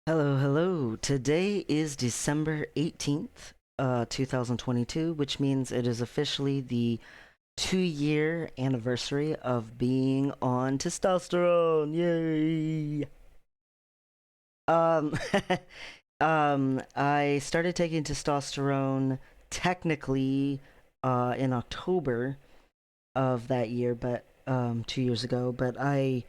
Hello, hello. Today is December 18th, 2022, which means it is officially the 2-year anniversary of being on testosterone. Yay! Um, I started taking testosterone technically in October of that year, but 2 years ago, but I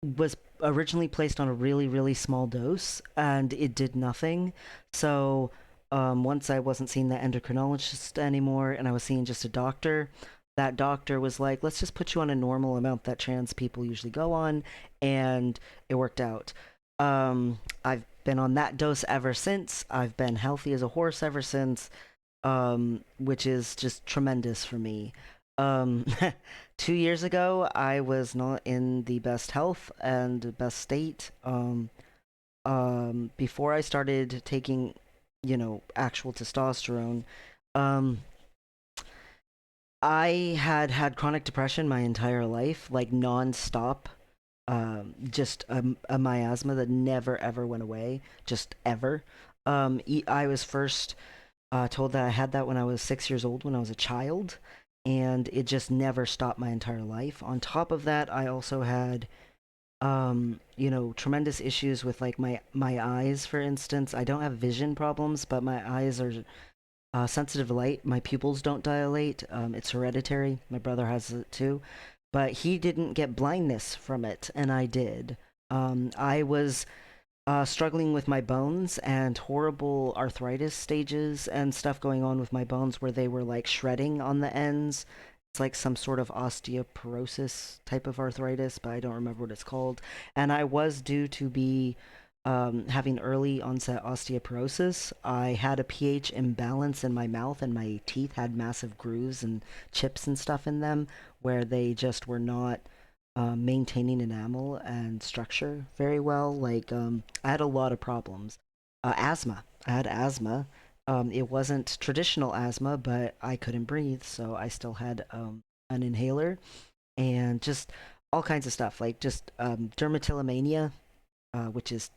was originally placed on a really, really small dose and it did nothing. So once I wasn't seeing the endocrinologist anymore and I was seeing just a doctor, that doctor was like, let's just put you on a normal amount that trans people usually go on. And it worked out. I've been on that dose ever since. I've been healthy as a horse ever since, which is just tremendous for me. Um, 2 years ago, I was not in the best health and best state. Before I started taking, actual testosterone, um, I had had chronic depression my entire life, like nonstop. Just a miasma that never ever went away, just ever. I was first told that I had that when I was 6 years old, when I was a child, and it just never stopped my entire life. On top of that, I also had, tremendous issues with like my eyes, for instance. I don't have vision problems, but my eyes are sensitive to light. My pupils don't dilate. It's hereditary. My brother has it too, but he didn't get blindness from it, and I did. I was struggling with my bones and horrible arthritis stages and stuff going on with my bones where they were like shredding on the ends. It's like some sort of osteoporosis type of arthritis, but I don't remember what it's called. And I was due to be having early onset osteoporosis. I had a pH imbalance in my mouth, and my teeth had massive grooves and chips and stuff in them where they just were not maintaining enamel and structure very well. Like, I had a lot of problems. Asthma. I had asthma. It wasn't traditional asthma, but I couldn't breathe, so I still had an inhaler and just all kinds of stuff, like just dermatillomania, which is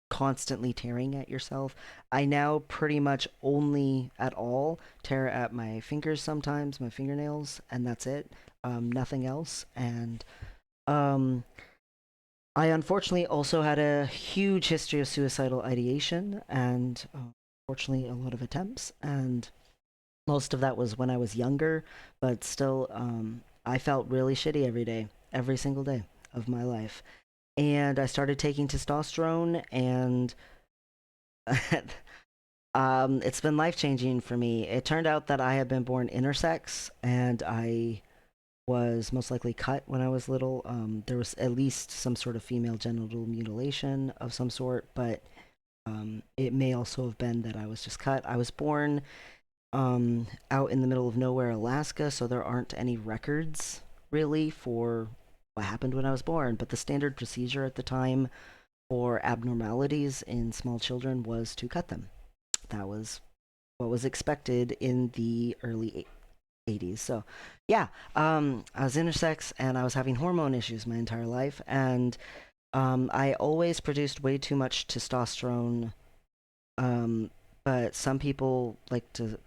constantly tearing at yourself. I now pretty much only at all tear at my fingers sometimes, my fingernails, and that's it. Nothing else. And um, I unfortunately also had a huge history of suicidal ideation and unfortunately a lot of attempts. And most of that was when I was younger, but still, I felt really shitty every day, every single day of my life. And I started taking testosterone, and it's been life changing for me. It turned out that I had been born intersex, and I was most likely cut when I was little. There was at least some sort of female genital mutilation of some sort, but it may also have been that I was just cut. I was born out in the middle of nowhere, Alaska, so there aren't any records really for what happened when I was born. But the standard procedure at the time for abnormalities in small children was to cut them. That was what was expected in the early 80s. So, yeah, I was intersex and I was having hormone issues my entire life. And I always produced way too much testosterone. Um, but some people like to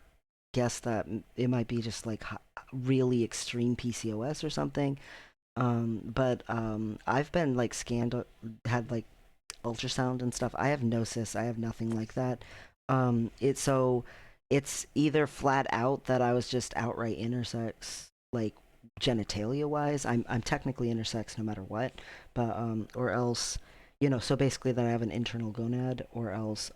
guess that it might be just like really extreme PCOS or something. But I've been like scanned, had like ultrasound and stuff. I have no cysts. I have nothing like that. It's so it's either flat out that I was just outright intersex, like genitalia wise. I'm technically intersex no matter what, but or else, so basically that I have an internal gonad, or else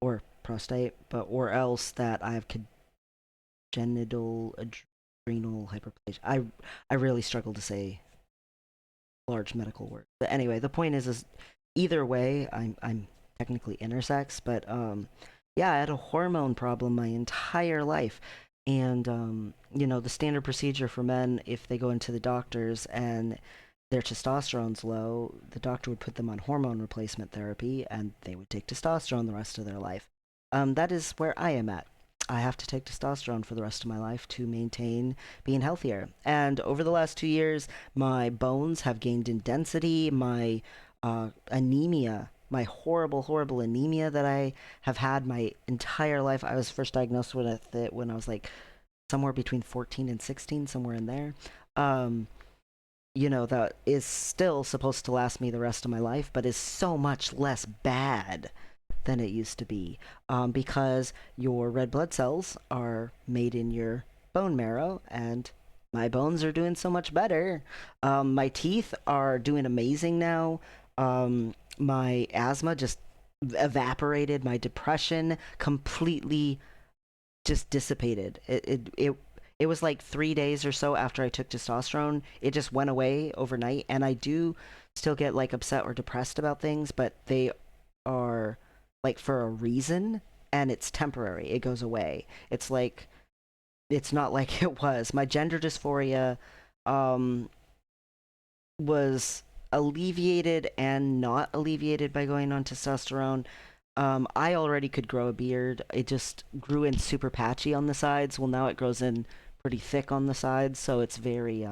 or prostate, but or else that I have congenital adrenal hyperplasia. I really struggle to say large medical words. But anyway, the point is either way, I'm technically intersex, but yeah, I had a hormone problem my entire life. And the standard procedure for men, if they go into the doctors and their testosterone's low, the doctor would put them on hormone replacement therapy and they would take testosterone the rest of their life. That is where I am at. I have to take testosterone for the rest of my life to maintain being healthier. And over the last 2 years, my bones have gained in density. My anemia, my horrible, horrible anemia that I have had my entire life. I was first diagnosed with it when I was like somewhere between 14 and 16, somewhere in there. Um, that is still supposed to last me the rest of my life, but is so much less bad than it used to be, because your red blood cells are made in your bone marrow, and my bones are doing so much better. My teeth are doing amazing now. My asthma just evaporated. My depression completely just dissipated. It was like 3 days or so after I took testosterone. It just went away overnight, and I do still get like upset or depressed about things, but they are like for a reason, and it's temporary. It goes away. It's not like it was. My gender dysphoria um was alleviated and not alleviated by going on testosterone. I already could grow a beard. It just grew in super patchy on the sides. Well, now it grows in pretty thick on the sides, so it's very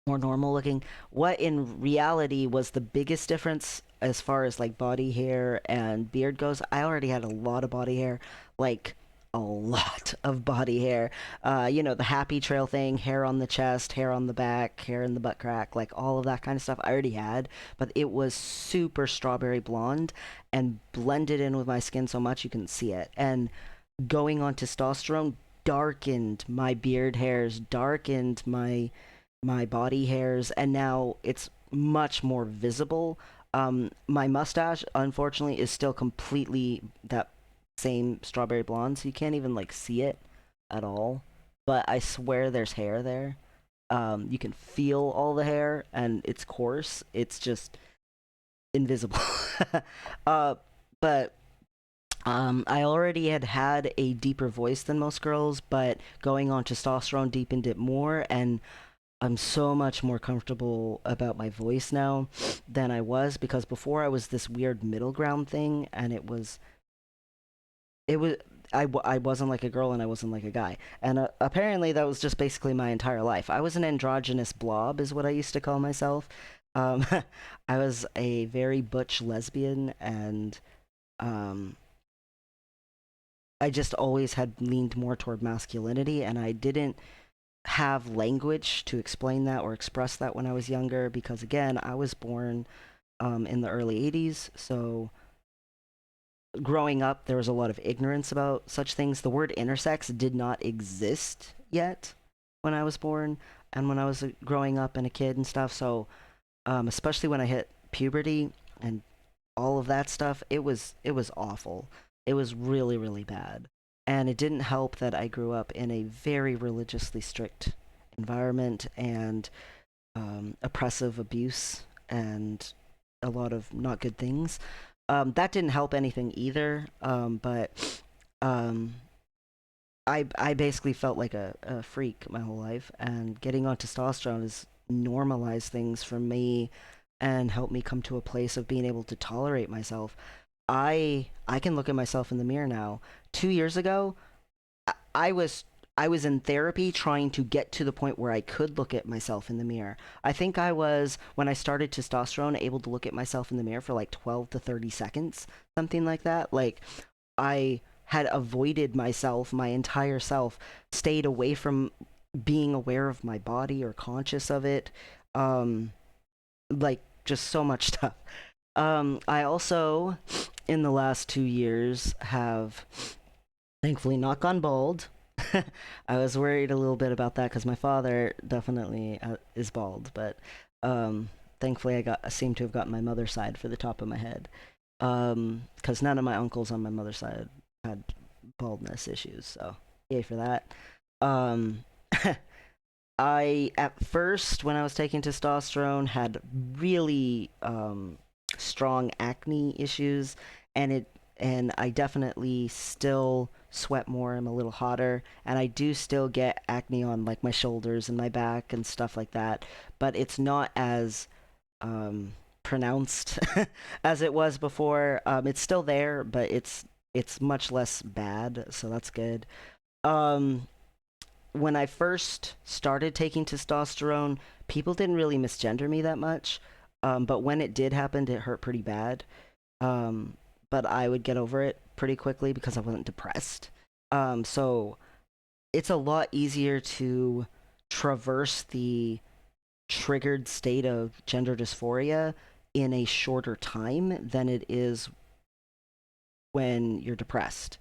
more normal looking. What in reality was the biggest difference as far as like body hair and beard goes? I already had a lot of body hair, like a lot of body hair. The happy trail thing, hair on the chest, hair on the back, hair in the butt crack, like all of that kind of stuff I already had, but it was super strawberry blonde and blended in with my skin so much you couldn't see it. And going on testosterone darkened my beard hairs, darkened my body hairs, and now it's much more visible. My mustache, unfortunately, is still completely that same strawberry blonde, so you can't even like see it at all. But I swear there's hair there. You can feel all the hair, and it's coarse. It's just invisible. uh, but I already had a deeper voice than most girls, but going on testosterone deepened it more, and I'm so much more comfortable about my voice now than I was, because before I was this weird middle ground thing, and it was I wasn't like a girl and I wasn't like a guy, and apparently that was just basically my entire life. I was an androgynous blob, is what I used to call myself. Um, I was a very butch lesbian, and um, I just always had leaned more toward masculinity, and I didn't have language to explain that or express that when I was younger, because again, I was born in the early 80s. So growing up, there was a lot of ignorance about such things. The word intersex did not exist yet when I was born and when I was growing up and a kid and stuff. So especially when I hit puberty and all of that stuff, it was awful. It was really, really bad. And it didn't help that I grew up in a very religiously strict environment, and oppressive abuse and a lot of not good things. That didn't help anything either. But um, I basically felt like a freak my whole life, and getting on testosterone has normalized things for me and helped me come to a place of being able to tolerate myself. I can look at myself in the mirror now. 2 years ago, I was I was in therapy trying to get to the point where I could look at myself in the mirror. I think I was, when I started testosterone, able to look at myself in the mirror for like 12 to 30 seconds, something like that. Like I had avoided myself, my entire self, stayed away from being aware of my body or conscious of it. Um like just so much stuff. I also in the last 2 years have thankfully not gone bald. I was worried a little bit about that because my father definitely is bald, but thankfully I seem to have gotten my mother's side for the top of my head. Because none of my uncles on my mother's side had baldness issues, so yay for that. Um, I at first, when I was taking testosterone, had really strong acne issues, and I definitely still sweat more. I'm a little hotter, and I do still get acne on like my shoulders and my back and stuff like that. But it's not as pronounced as it was before. It's still there, but it's much less bad, so that's good. Um, when I first started taking testosterone, people didn't really misgender me that much. But when it did happen, it hurt pretty bad. Um, but I would get over it pretty quickly because I wasn't depressed. So it's a lot easier to traverse the triggered state of gender dysphoria in a shorter time than it is when you're depressed.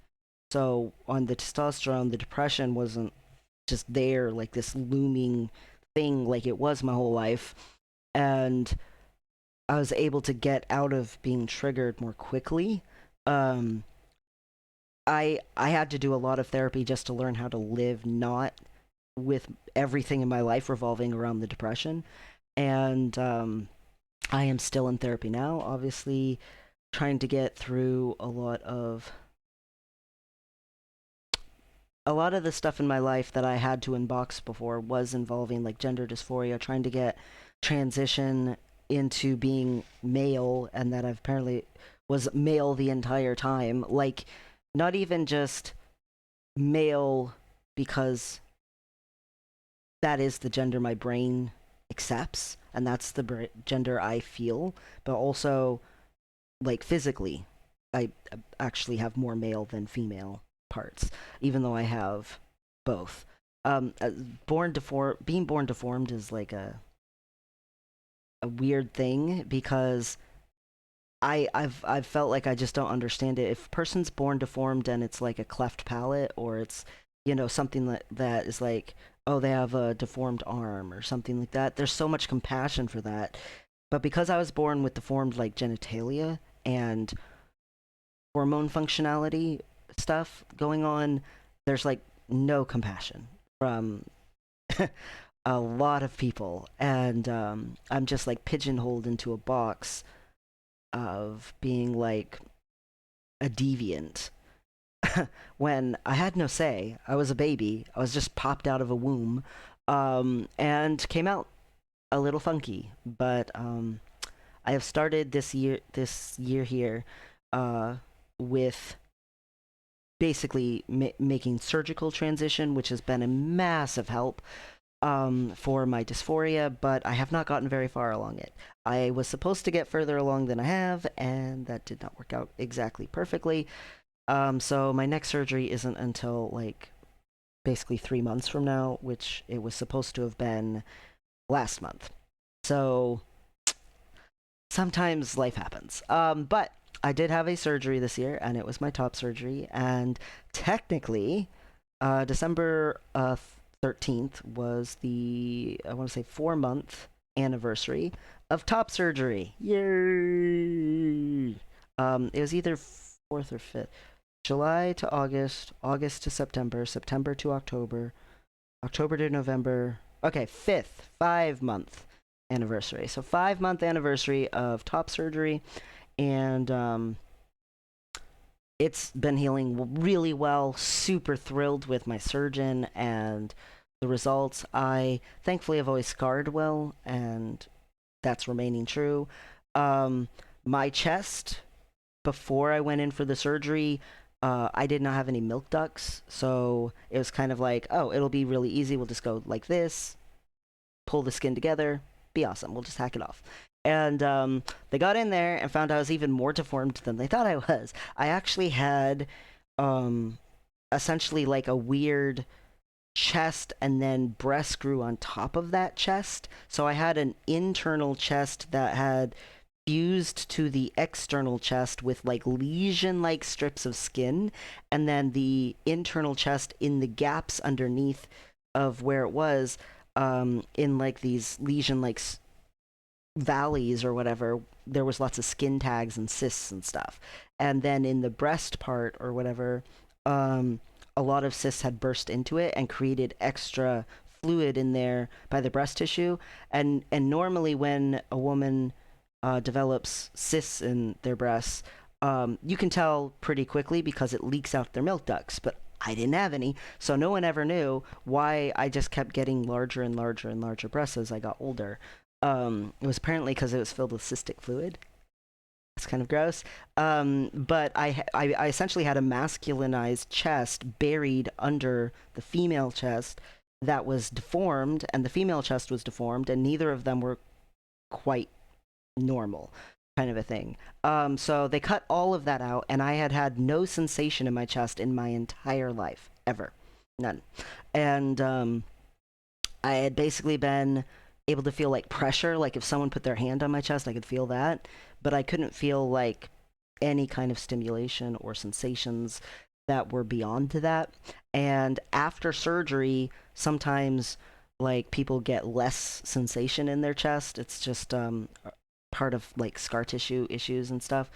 So on the testosterone, the depression wasn't just there like this looming thing like it was my whole life. And I was able to get out of being triggered more quickly. Um, I had to do a lot of therapy just to learn how to live not with everything in my life revolving around the depression. And I am still in therapy now, obviously trying to get through a lot of the stuff in my life that I had to unbox before was involving like gender dysphoria, trying to get transition into being male, and that I've apparently was male the entire time. Like, not even just male because that is the gender my brain accepts, and that's the gender I feel, but also like physically, I actually have more male than female parts, even though I have both. Being born deformed is like a weird thing because I've felt like I just don't understand it. If a person's born deformed and it's like a cleft palate, or it's something that is like, oh, they have a deformed arm or something like that, there's so much compassion for that. But because I was born with deformed like genitalia and hormone functionality stuff going on, there's like no compassion from a lot of people, and I'm just like pigeonholed into a box of being like a deviant when I had no say. I was a baby. I was just popped out of a womb, and came out a little funky. But I have started this year here, uh, with basically making surgical transition, which has been a massive help for my dysphoria, but I have not gotten very far along it. I was supposed to get further along than I have, and that did not work out exactly perfectly. So my next surgery isn't until like basically 3 months from now, which it was supposed to have been last month. So sometimes life happens. But I did have a surgery this year, and it was my top surgery. And technically, December 13th was the, I want to say, 4 month anniversary of top surgery. Yay! It was either 4th or 5th. July to August, August to September, September to October, October to November. Okay, 5th, 5 month anniversary. So 5 month anniversary of top surgery, and it's been healing really well. Super thrilled with my surgeon and the results. I thankfully have always scarred well, and that's remaining true. Um, my chest, before I went in for the surgery, I did not have any milk ducts, so it was kind of like, oh, it'll be really easy. We'll just go like this, pull the skin together, be awesome. We'll just hack it off. And they got in there and found I was even more deformed than they thought I was. I actually had um, essentially like a weird chest, and then breasts grew on top of that chest. So I had an internal chest that had fused to the external chest with like lesion like strips of skin, and then the internal chest in the gaps underneath of where it was, in like these lesion like valleys or whatever, there was lots of skin tags and cysts and stuff. And then in the breast part or whatever, a lot of cysts had burst into it and created extra fluid in there by the breast tissue. And normally when a woman develops cysts in their breasts, you can tell pretty quickly because it leaks out their milk ducts. But I didn't have any, so no one ever knew why I just kept getting larger and larger and larger breasts as I got older. It was apparently because it was filled with cystic fluid. It's kind of gross. But I essentially had a masculinized chest buried under the female chest that was deformed, and the female chest was deformed, and neither of them were quite normal kind of a thing. So they cut all of that out, and I had had no sensation in my chest in my entire life, ever. None. And I had basically been able to feel like pressure, like if someone put their hand on my chest, I could feel that, but I couldn't feel like any kind of stimulation or sensations that were beyond to that. And after surgery, sometimes like people get less sensation in their chest. It's just part of like scar tissue issues and stuff.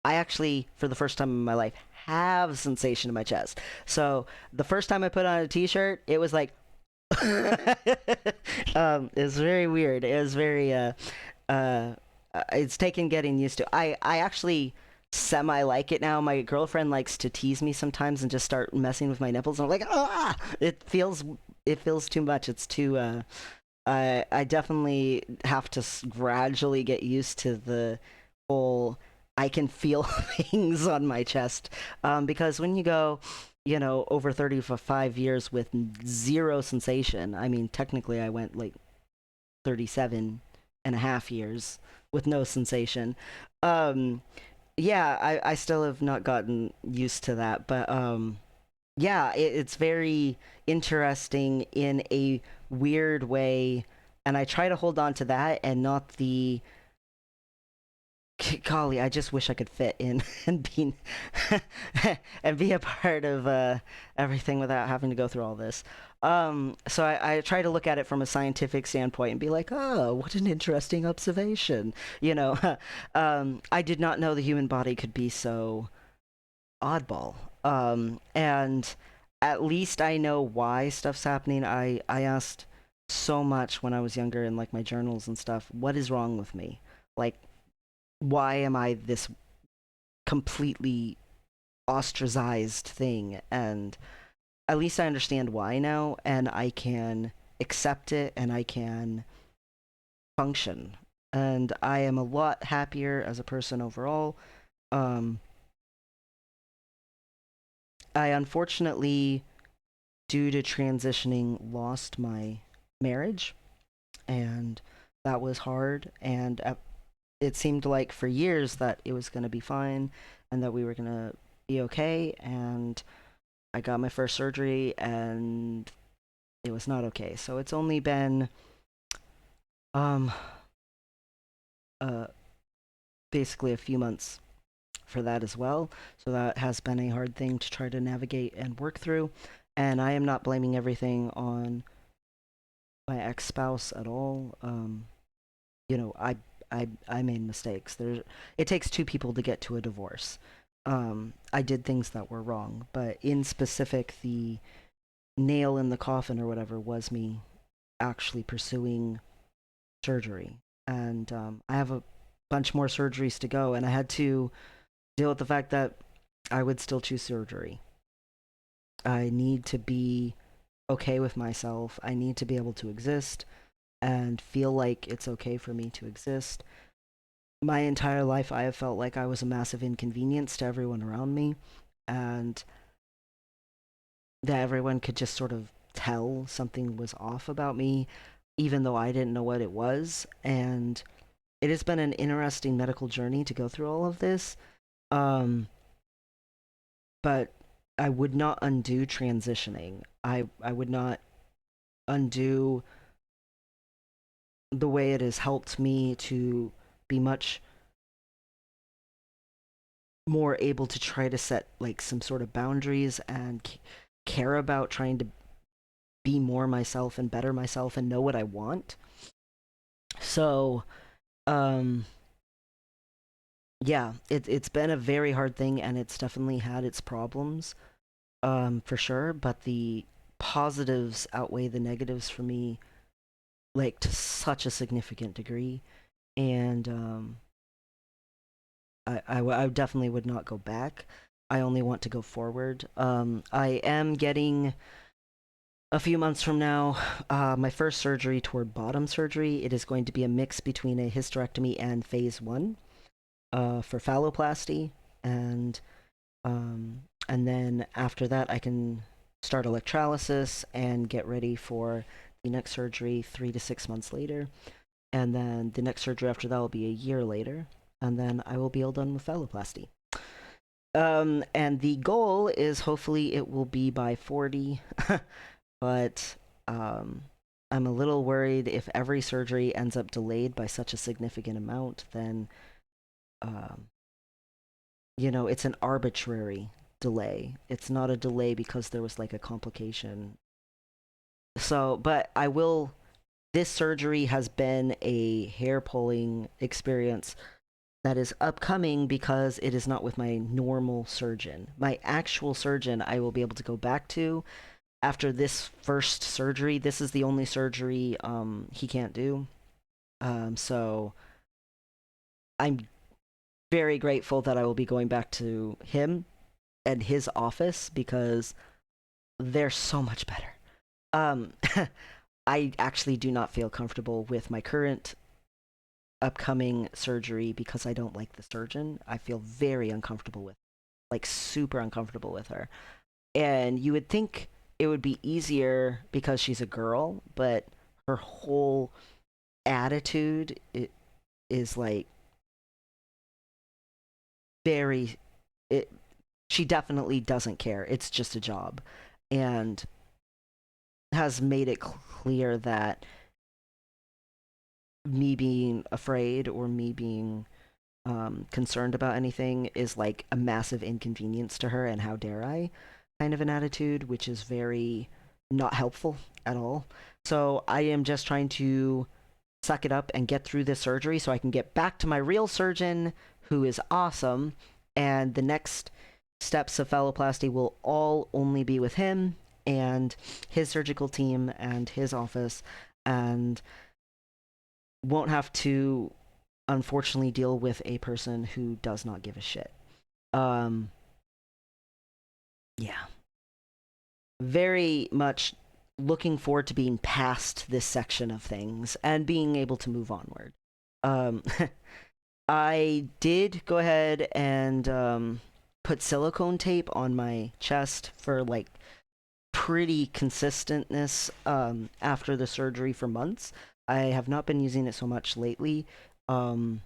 I actually, for the first time in my life, have sensation in my chest. So the first time I put on a t-shirt, it was like it's very weird. It was very uh it's taken getting used to. I actually semi like it now. My girlfriend likes to tease me sometimes and just start messing with my nipples, and I'm like, ah, it feels too much. It's too I definitely have to gradually get used to the whole I can feel things on my chest. Because when you go, over 35 years with zero sensation, I mean, technically I went like 37 and a half years with no sensation. Um, yeah, I still have not gotten used to that, but yeah, it's very interesting in a weird way, and I try to hold on to that and not the golly, I just wish I could fit in and be and be a part of everything without having to go through all this. So I try to look at it from a scientific standpoint and be like, oh, what an interesting observation. You know, I did not know the human body could be so oddball. And at least I know why stuff's happening. I asked so much when I was younger in like my journals and stuff, what is wrong with me? Like, why am I this completely ostracized thing? And at least I understand why now, and I can accept it and I can function. And I am a lot happier as a person overall. Um, I unfortunately, due to transitioning, lost my marriage, and that was hard. And it seemed like for years that it was going to be fine and that we were going to be okay. And I got my first surgery and it was not okay. So it's only been um uh basically a few months for that as well. So that has been a hard thing to try to navigate and work through. And I am not blaming everything on my ex-spouse at all. You know, I made mistakes. It takes two people to get to a divorce. I did things that were wrong, but in specific, the nail in the coffin or whatever was me actually pursuing surgery. And I have a bunch more surgeries to go, and I had to deal with the fact that I would still choose surgery. I need to be okay with myself. I need to be able to exist and feel like it's okay for me to exist. My entire life, I have felt like I was a massive inconvenience to everyone around me, and that everyone could just sort of tell something was off about me, even though I didn't know what it was. And it has been an interesting medical journey to go through all of this. Um, but I would not undo transitioning. I would not undo the way it has helped me to be much more able to try to set like some sort of boundaries and care about trying to be more myself and better myself and know what I want. So, um yeah, it's been a very hard thing and it's definitely had its problems, for sure, but the positives outweigh the negatives for me like to such a significant degree. And I definitely would not go back. I only want to go forward. I am getting a few months from now my first surgery toward bottom surgery. It is going to be a mix between a hysterectomy and phase one for phalloplasty, and and then after that I can start electrolysis and get ready for the next surgery 3 to 6 months later. and then the next surgery after that will be a year later, and then I will be all done with phalloplasty. And the goal is hopefully it will be by 40, but um, I'm a little worried if every surgery ends up delayed by such a significant amount, then um, it's an arbitrary delay. It's not a delay because there was like a complication. So, but I will. This surgery has been a hair pulling experience that is upcoming because it is not with my normal surgeon. My actual surgeon, I will be able to go back to after this first surgery. This is the only surgery he can't do. So I'm very grateful that I will be going back to him and his office because they're so much better. Um, I actually do not feel comfortable with my current upcoming surgery because I don't like the surgeon. I feel very uncomfortable with, like, super uncomfortable with her. And you would think it would be easier because she's a girl, but her whole attitude is like very it she definitely doesn't care. It's just a job. And has made it clear that me being afraid or me being concerned about anything is like a massive inconvenience to her, and how dare I kind of an attitude, which is very not helpful at all. So I am just trying to suck it up and get through this surgery so I can get back to my real surgeon who is awesome. And the next steps of phalloplasty will all only be with him and his surgical team and his office, and won't have to unfortunately deal with a person who does not give a shit. Um, yeah, very much looking forward to being past this section of things and being able to move onward. Um, I did go ahead and put silicone tape on my chest for like pretty consistentness after the surgery for months. I have not been using it so much lately. Um,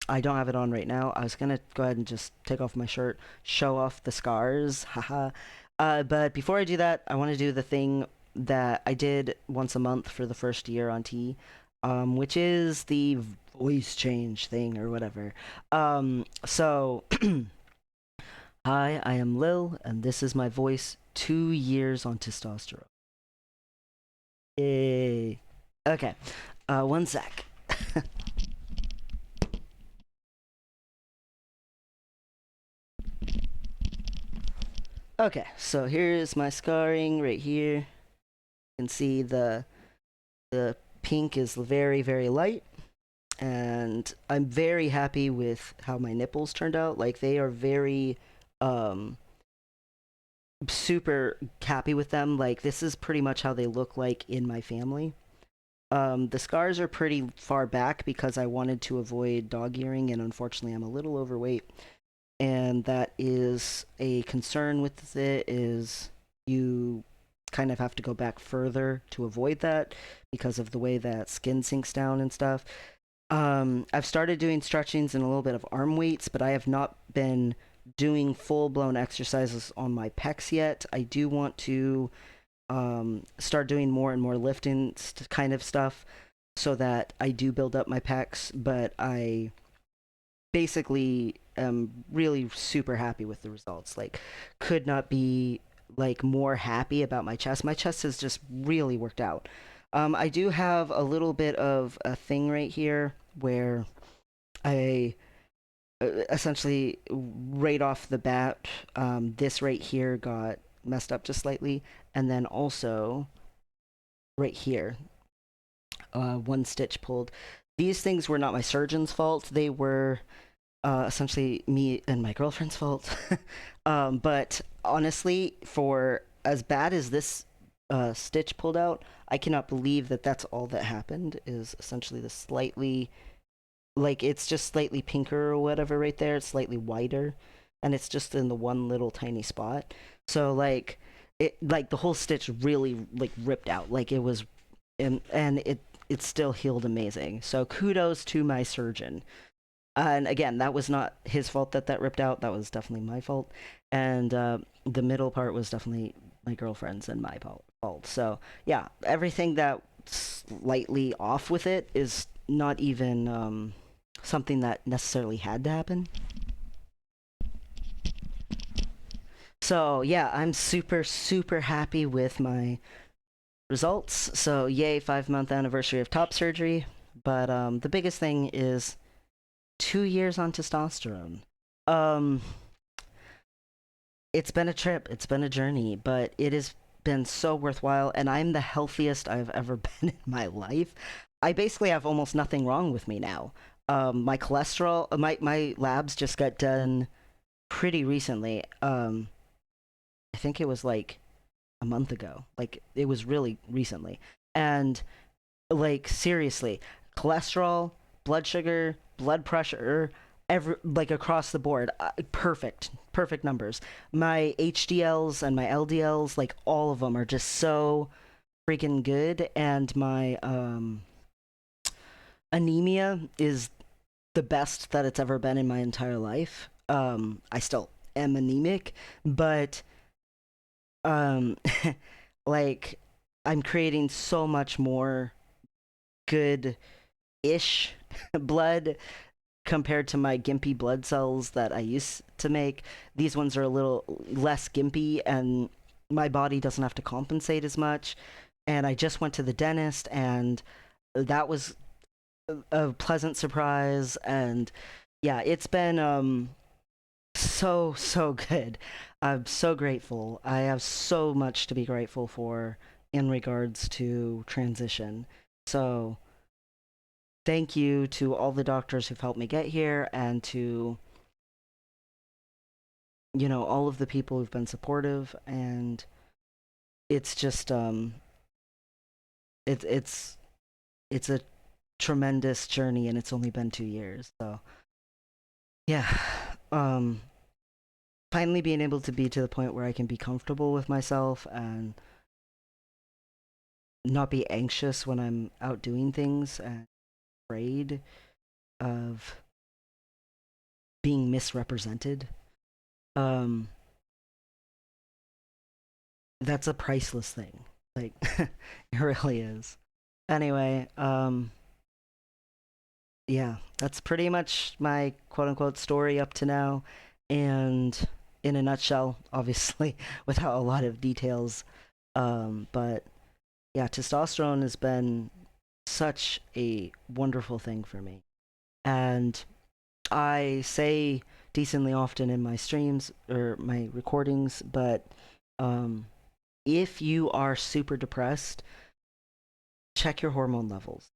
I don't have it on right now. I was gonna go ahead and just take off my shirt, show off the scars, haha. But before I do that, I want to do the thing that I did once a month for the first year on T, which is the voice change thing or whatever. So, hi, I am Lil, and this is my voice 2 years on testosterone. Yay. Okay, one sec. Okay, so here's my scarring right here. You can see the pink is very, very light, and I'm very happy with how my nipples turned out. Like, they are very um super happy with them. Like, this is pretty much how they look like in my family. The scars are pretty far back because I wanted to avoid dog earring, and unfortunately I'm a little overweight, and that is a concern with it. Is you kind of have to go back further to avoid that because of the way that skin sinks down and stuff. I've started doing stretchings and a little bit of arm weights, but I have not been doing full blown exercises on my pecs yet. I do want to start doing more and more lifting kind of stuff so that I do build up my pecs, but I basically am really super happy with the results. Like, could not be like more happy about my chest. My chest has just really worked out. I do have a little bit of a thing right here where I essentially right off the bat, this right here got messed up just slightly, and then also right here, one stitch pulled. These things were not my surgeon's fault. They were essentially me and my girlfriend's fault. But honestly, for as bad as this stitch pulled out, I cannot believe that that's all that happened. Is essentially the slightly, like, it's just slightly pinker or whatever right there. It's slightly whiter, and it's just in the one little tiny spot. So like it, like the whole stitch really like ripped out. Like it was, and it it still healed amazing. So kudos to my surgeon. And again, that was not his fault that that ripped out. That was definitely my fault. And the middle part was definitely my girlfriend's and my fault. So yeah, everything that's slightly off with it is not even something that necessarily had to happen. So yeah, I'm super super happy with my results. So yay, 5 month anniversary of top surgery. But the biggest thing is 2 years on testosterone. Um, it's been a trip, it's been a journey, but it has been so worthwhile, and I'm the healthiest I've ever been in my life. I basically have almost nothing wrong with me now. My cholesterol, my labs just got done pretty recently. I think it was like a month ago. Like it was really recently, and like seriously, cholesterol, blood sugar, blood pressure, every like across the board, perfect, perfect numbers. My HDLs and my LDLs, like all of them are just so freaking good, and my anemia is the best that it's ever been in my entire life. I still am anemic, but um like I'm creating so much more good ish blood compared to my gimpy blood cells that I used to make. These ones are a little less gimpy, and my body doesn't have to compensate as much. And I just went to the dentist, and that was a pleasant surprise. And yeah, it's been so so good. I'm so grateful. I have so much to be grateful for in regards to transition. So thank you to all the doctors who've helped me get here, and to all of the people who've been supportive. And it's just it's it's a tremendous journey, and it's only been 2 years. So yeah, um finally being able to be to the point where I can be comfortable with myself and not be anxious when I'm out doing things, and afraid of being misrepresented. um that's a priceless thing. Like it really is. Anyway, yeah, that's pretty much my quote unquote story up to now. And in a nutshell, obviously, without a lot of details. But yeah, testosterone has been such a wonderful thing for me. And I say decently often in my streams or my recordings, but um, if you are super depressed, check your hormone levels.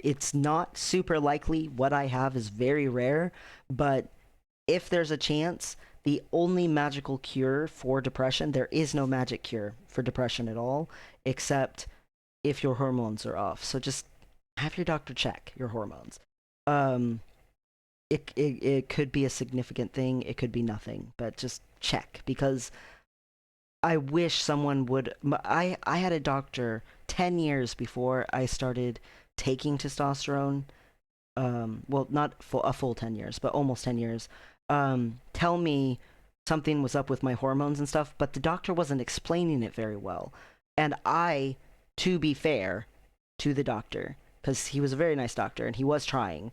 It's not super likely. What I have is very rare, but if there's a chance, the only magical cure for depression, there is no magic cure for depression at all, except if your hormones are off. So just have your doctor check your hormones. Um, it could be a significant thing, it could be nothing, but just check, because I wish someone would. I had a doctor 10 years before I started taking testosterone. Well, not a full 10 years, but almost 10 years. Tell me something was up with my hormones and stuff, but the doctor wasn't explaining it very well. And I, to be fair to the doctor, because he was a very nice doctor and he was trying,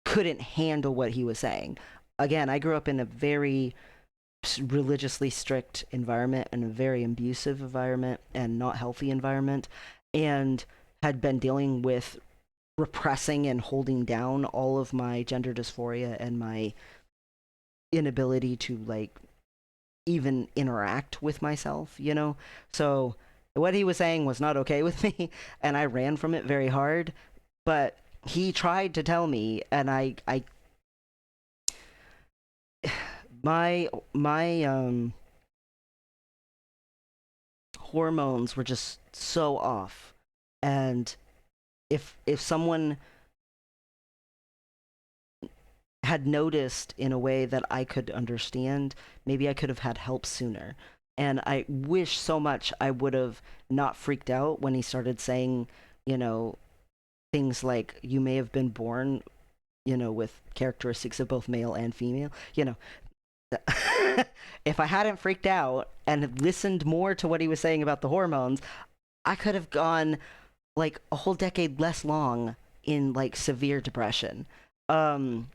couldn't handle what he was saying. Again, I grew up in a very religiously strict environment, and a very abusive environment and not healthy environment, and had been dealing with repressing and holding down all of my gender dysphoria and my inability to like even interact with myself. So what he was saying was not okay with me, and I ran from it very hard. But he tried to tell me, and I my hormones were just so off. And if someone had noticed in a way that I could understand, maybe I could have had help sooner. And I wish so much I would have not freaked out when he started saying you know, things like you may have been born, with characteristics of both male and female. If I hadn't freaked out and listened more to what he was saying about the hormones, I could have gone like a whole decade less long in like severe depression. Um,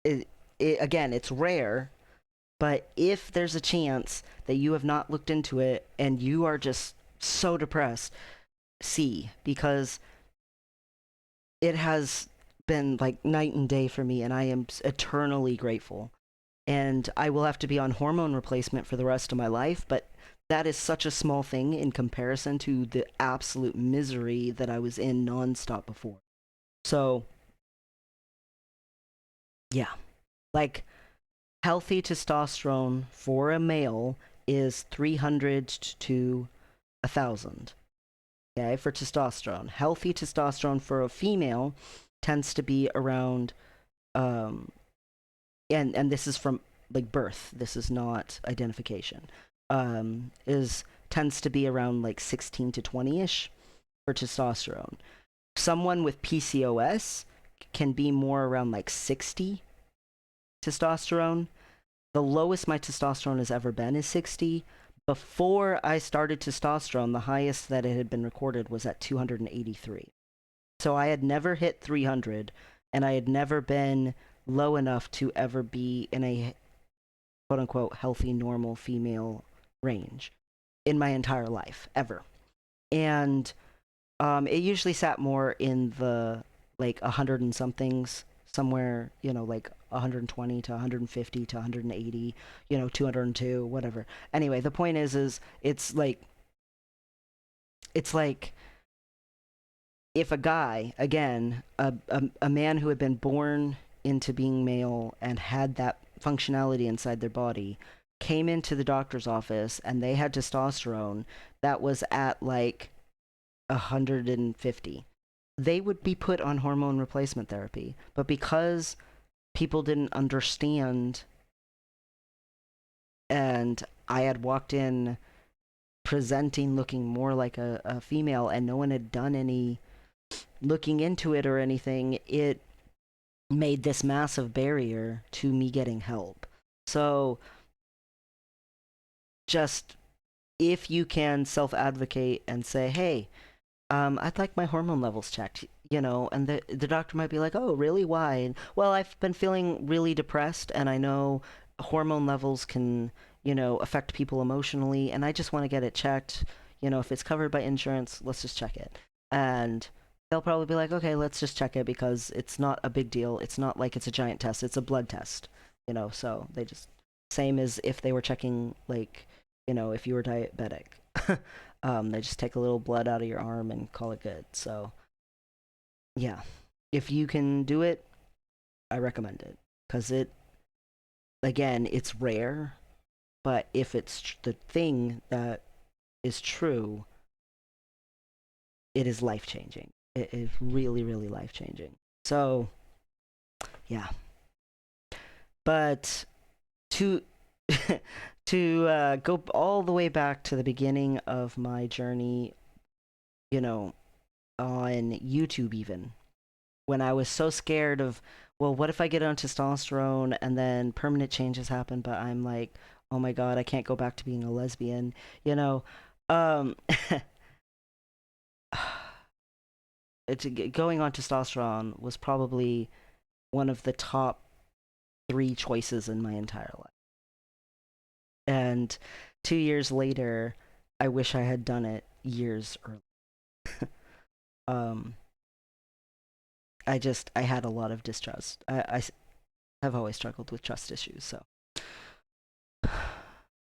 it, again, it's rare, but if there's a chance that you have not looked into it and you are just so depressed, see, because it has been like night and day for me, and I am eternally grateful. And I will have to be on hormone replacement for the rest of my life, but that is such a small thing in comparison to the absolute misery that I was in nonstop before. So, yeah, like healthy testosterone for a male is 300 to 1,000. Okay, for testosterone. Healthy testosterone for a female tends to be around, um, and this is from like birth. This is not identification. Is tends to be around like 16 to 20ish for testosterone. Someone with PCOS can be more around like 60 testosterone. The lowest my testosterone has ever been is 60. Before I started testosterone, the highest that it had been recorded was at 283. So I had never hit 300, and I had never been low enough to ever be in a quote unquote healthy, normal female range in my entire life, ever. And it usually sat more in the like 100 and somethings, somewhere, like 120 to 150 to 180, 202, whatever. Anyway, the point is it's like if a guy, again, a man who had been born into being male and had that functionality inside their body came into the doctor's office and they had testosterone that was at like 150, they would be put on hormone replacement therapy. But because people didn't understand, and I had walked in presenting looking more like a female and no one had done any looking into it or anything, it made this massive barrier to me getting help. So just if you can self advocate and say, hey, I'd like my hormone levels checked, and the doctor might be like, oh, really? Why? And, well, I've been feeling really depressed, and I know hormone levels can, affect people emotionally, and I just want to get it checked. If it's covered by insurance, let's just check it. And they'll probably be like, okay, let's just check it because it's not a big deal. It's not like it's a giant test, it's a blood test, so they just, same as if they were checking, like, if you were diabetic. They just take a little blood out of your arm and call it good. So, yeah, if you can do it, I recommend it because again, it's rare, but if it's the thing that is true, it is life changing. It is really, really life changing. So, yeah, but to to go all the way back to the beginning of my journey, you know, on YouTube, even when I was so scared of, well, what if I get on testosterone and then permanent changes happen, but I'm like, oh my God, I can't go back to being a lesbian, you know? Um, going on testosterone was probably one of the top three choices in my entire life. And 2 years later, I wish I had done it years earlier. um, I had a lot of distrust. I have always struggled with trust issues, so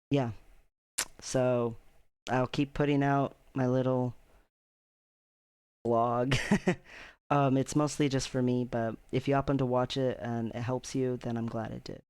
yeah. So I'll keep putting out my little blog. It's mostly just for me, but if you happen to watch it and it helps you, then I'm glad it did.